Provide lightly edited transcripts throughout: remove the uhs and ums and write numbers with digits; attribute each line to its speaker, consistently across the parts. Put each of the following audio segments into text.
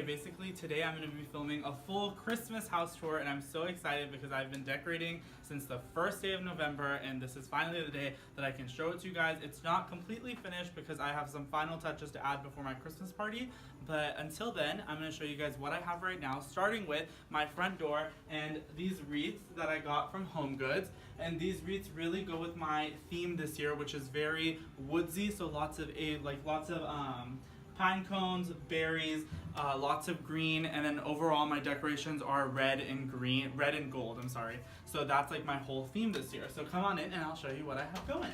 Speaker 1: Basically today I'm going to be filming a full Christmas house tour, and I'm so excited because I've been decorating since the first day of November, and this is finally the day that I can show it to you guys. It's not completely finished because I have some final touches to add before my Christmas party, but until then I'm going to show you guys what I have right now, starting with my front door and these wreaths that I got from Home Goods. And these wreaths really go with my theme this year, which is very woodsy, so lots of pine cones, berries, lots of green, and then overall my decorations are red and gold, I'm sorry. So that's like my whole theme this year. So come on in and I'll show you what I have going.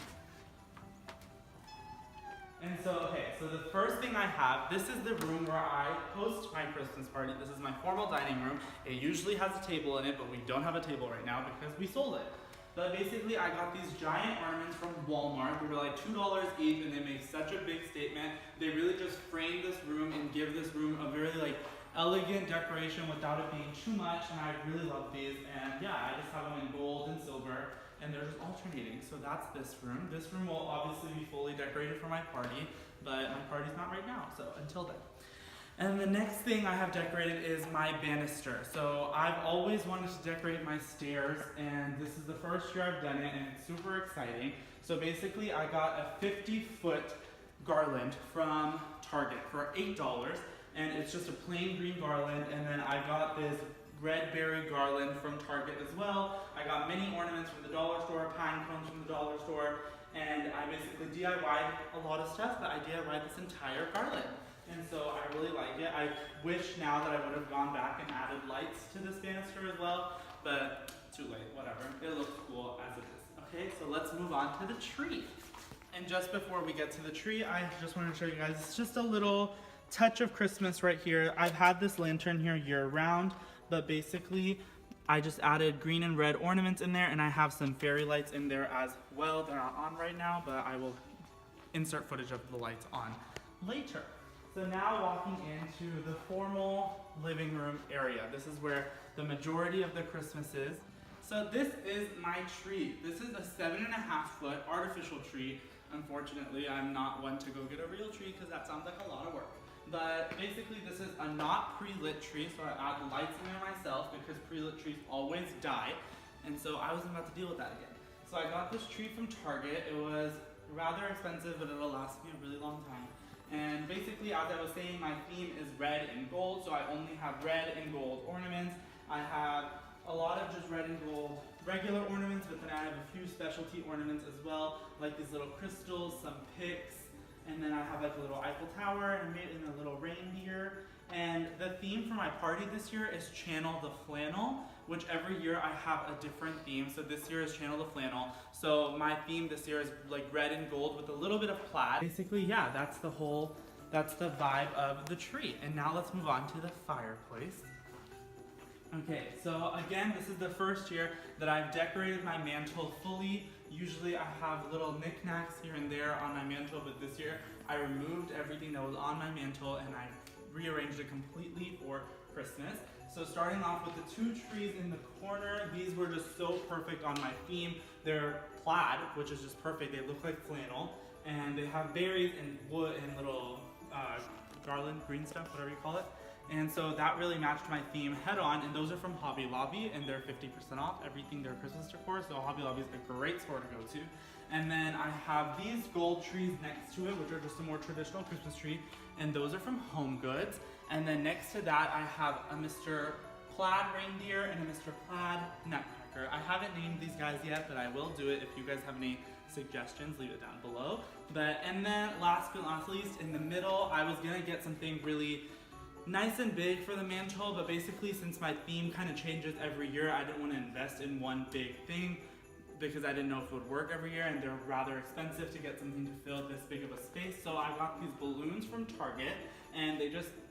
Speaker 1: And so the first thing I have, this is the room where I host my Christmas party. This is my formal dining room. It usually has a table in it, but we don't have a table right now because we sold it. But basically, I got these giant ornaments from Walmart. They were like $2 each, and they make such a big statement. They really just frame this room and give this room a very like elegant decoration without it being too much. And I really love these. And yeah, I just have them in gold and silver, and they're just alternating. So that's this room. This room will obviously be fully decorated for my party, but my party's not right now. So until then. And the next thing I have decorated is my banister. So I've always wanted to decorate my stairs, and this is the first year I've done it, and it's super exciting. So basically I got a 50-foot garland from Target for $8, and it's just a plain green garland. And then I got this red berry garland from Target as well. I got mini ornaments from the dollar store, pine cones from the dollar store, and I basically DIY'd a lot of stuff, but I DIY'd this entire garland. And so I really like it. I wish now that I would have gone back and added lights to this banister as well, but too late, whatever. It looks cool as it is. Okay, so let's move on to the tree. And just before we get to the tree, I just want to show you guys, it's just a little touch of Christmas right here. I've had this lantern here year round, but basically I just added green and red ornaments in there, and I have some fairy lights in there as well. They're not on right now, but I will insert footage of the lights on later. So now walking into the formal living room area. This is where the majority of the Christmas is. So this is my tree. This is a 7.5-foot artificial tree. Unfortunately, I'm not one to go get a real tree because that sounds like a lot of work. But basically this is a not pre-lit tree, so I add lights in there myself because pre-lit trees always die. And so I wasn't about to deal with that again. So I got this tree from Target. It was rather expensive, but it'll last me a really long time. And basically, as I was saying, my theme is red and gold, so I only have red and gold ornaments. I have a lot of just red and gold regular ornaments, but then I have a few specialty ornaments as well, like these little crystals, some picks, and then I have like a little Eiffel Tower and a little reindeer. And the theme for my party this year is Channel the Flannel, which every year I have a different theme. So this year is Channel the Flannel. So my theme this year is like red and gold with a little bit of plaid. Basically, yeah, that's the vibe of the tree. And now let's move on to the fireplace. Okay, so again, this is the first year that I've decorated my mantle fully. Usually I have little knickknacks here and there on my mantle, but this year I removed everything that was on my mantle and I rearranged it completely for Christmas. So starting off with the two trees in the corner, these were just so perfect on my theme. They're plaid, which is just perfect. They look like flannel, and they have berries and wood and little garland, green stuff, whatever you call it. And so that really matched my theme head on, and those are from Hobby Lobby, and they're 50% off everything their Christmas decor, so Hobby Lobby is a great store to go to. And then I have these gold trees next to it, which are just a more traditional Christmas tree, and those are from Home Goods. And then next to that, I have a Mr. Plaid reindeer and a Mr. Plaid nutcracker. I haven't named these guys yet, but I will do it if you guys have any suggestions, leave it down below. And then last but not least, in the middle, I was gonna get something really nice and big for the mantle, but basically since my theme kind of changes every year, I didn't want to invest in one big thing because I didn't know if it would work every year, and they're rather expensive to get something to fill this big of a space. So I got these balloons from Target, and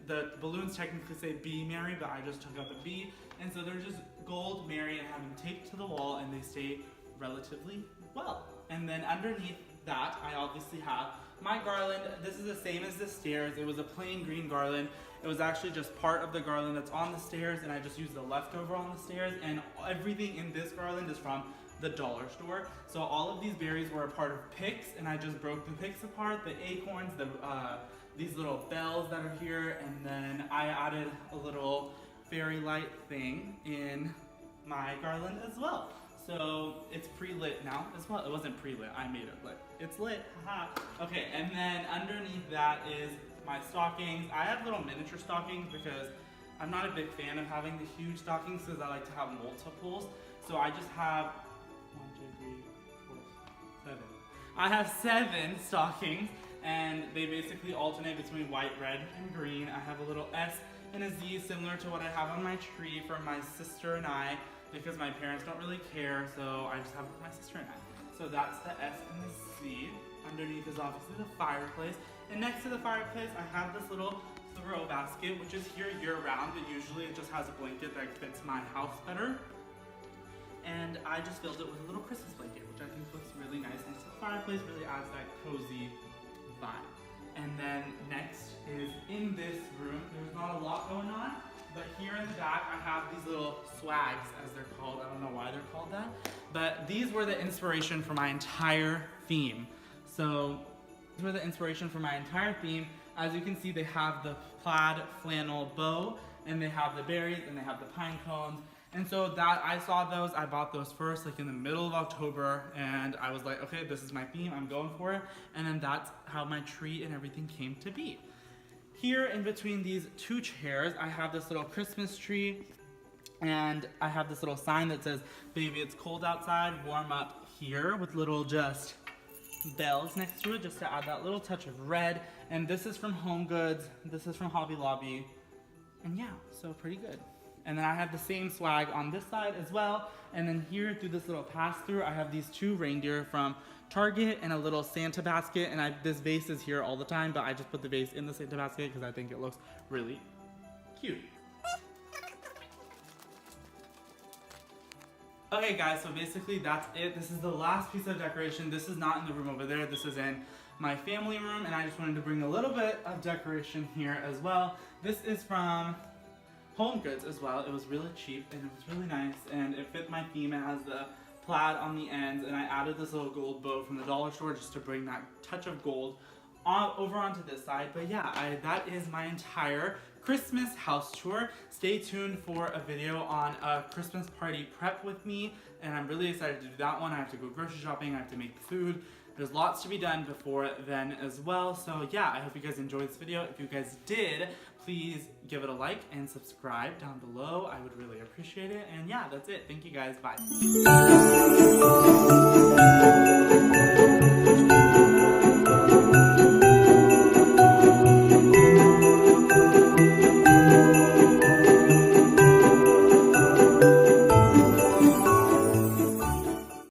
Speaker 1: the balloons technically say Be Merry, but I just took out the B, and so they're just gold Merry and have them taped to the wall, and they stay relatively well. And then underneath that, I obviously have my garland. This is the same as the stairs. It was a plain green garland. It was actually just part of the garland that's on the stairs, and I just used the leftover on the stairs, and everything in this garland is from the dollar store. So all of these berries were a part of picks, and I just broke the picks apart, the acorns, these little bells that are here, and then I added a little fairy light thing in my garland as well. So it's pre-lit now as well. It wasn't pre-lit, I made it lit. It's lit, haha. Okay, and then underneath that is my stockings. I have little miniature stockings because I'm not a big fan of having the huge stockings because I like to have multiples. So I just have 1, 2, 3, 4, 7. I have 7 stockings, and they basically alternate between white, red, and green. I have a little S and a Z similar to what I have on my tree for my sister and I, because my parents don't really care, so I just have it for my sister and I. So that's the S and the Z. Underneath is obviously the fireplace. And next to the fireplace, I have this little throw basket, which is here year-round, but usually it just has a blanket that fits my house better. And I just filled it with a little Christmas blanket, which I think looks really nice next to the fireplace, really adds that cozy vibe. And then next is in this room, there's not a lot going on, but here in the back, I have these little swags, as they're called. I don't know why they're called that, but these were the inspiration for my entire theme. So these were the inspiration for my entire theme. As you can see, they have the plaid flannel bow, and they have the berries, and they have the pine cones. And so that I saw those, I bought those first, like in the middle of October, and I was like, okay, this is my theme, I'm going for it. And then that's how my tree and everything came to be. Here in between these 2 chairs, I have this little Christmas tree, and I have this little sign that says, baby, it's cold outside, warm up here, with little just bells next to it, just to add that little touch of red. And this is from Home Goods, this is from Hobby Lobby, and yeah, so pretty good. And then I have the same swag on this side as well. And then here through this little pass-through, I have these 2 reindeer from Target and a little Santa basket. And this vase is here all the time, but I just put the vase in the Santa basket because I think it looks really cute. Okay guys, so basically that's it. This is the last piece of decoration. This is not in the room over there. This is in my family room, and I just wanted to bring a little bit of decoration here as well. This is from Home Goods as well. It was really cheap and it was really nice, and it fit my theme. It has the plaid on the ends, and I added this little gold bow from the dollar store just to bring that touch of gold over onto this side. But yeah, that is my entire Christmas house tour. Stay tuned for a video on a Christmas party prep with me, and I'm really excited to do that one. I have to go grocery shopping, I have to make food. There's lots to be done before then as well. So yeah, I hope you guys enjoyed this video. If you guys did, please give it a like and subscribe down below. I would really appreciate it. And yeah, that's it. Thank you guys. Bye.